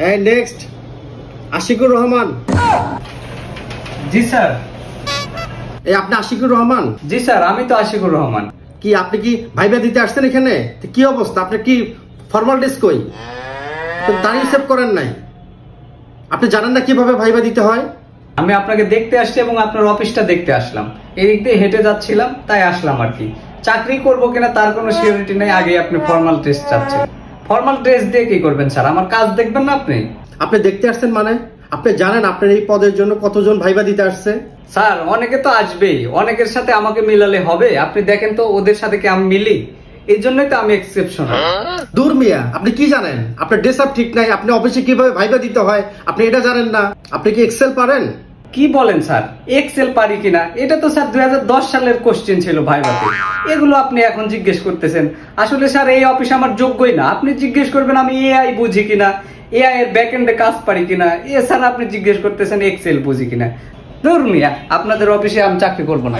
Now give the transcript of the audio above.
And next, Ashikur Rahman. G sir. এই আপনি আশিকুর রহমান? জি sir, আমি তো আশিকুর রহমান। কি আপনি কি ভাইবা দিতে আসছেন এখানে? কি অবস্থা? আপনি কি ফর্মালিটিস কই? দাঁড়িয়ে সেভ করেন নাই? আপনি জানেন না কিভাবে ভাইবা দিতে হয়? আমি আপনাকে দেখতে আসছি এবং আপনার অফিসটা দেখতে আসলাম। এদিক দিয়ে হেঁটে যাচ্ছিলাম, তাই আসলাম আর কি। চাকরি করবো কিনা তার কোনো সিউরিটি নেই, আগে আপনি ফর্মাল ড্রেস চাচ্ছেন। ফর্মাল ড্রেস দিয়ে কি করবেন স্যার? আমার কাজ দেখবেন না আপনি? আপনি দেখতে আসছেন মানে? আপনি জানেন আপনার এই পদের জন্য কতজন ভাইবা দিতে আসছে? স্যার, অনেকে তো আসবেই, অনেকের সাথে আমাকে মিলালে হবে? আপনি দেখেন তো ওদের সাথে কি আমি মিলি? এই জন্যই তো আমি এক্সেপশনাল। দূর মিয়া, আপনি কি জানেন? আপনার ড্রেস আপ ঠিক নাই, আপনি অফিসে কিভাবে ভাইবা দিতে হয় আপনি এটা জানেন না? আপনি কি এক্সেল পারেন? কি বলেন স্যার? এক্সেল পারি কিনা এটা তো স্যার 2010 সালের কোশ্চেন ছিল ভাইভাতে। এগুলো আপনি এখন জিজ্ঞেস করতেছেন? আসলে স্যার এই অফিস আমার যোগ্যই না। আপনি জিজ্ঞেস করবেন আমি এআই বুঝি কিনা, এআই এর ব্যাকএন্ডে কাজ পারি কিনা। এছাড়া আপনি জিজ্ঞেস করতেছেন এক্সেল বুঝি কিনা। ধরুন মিয়া, আপনাদের অফিসে আমি চাকরি করবো না।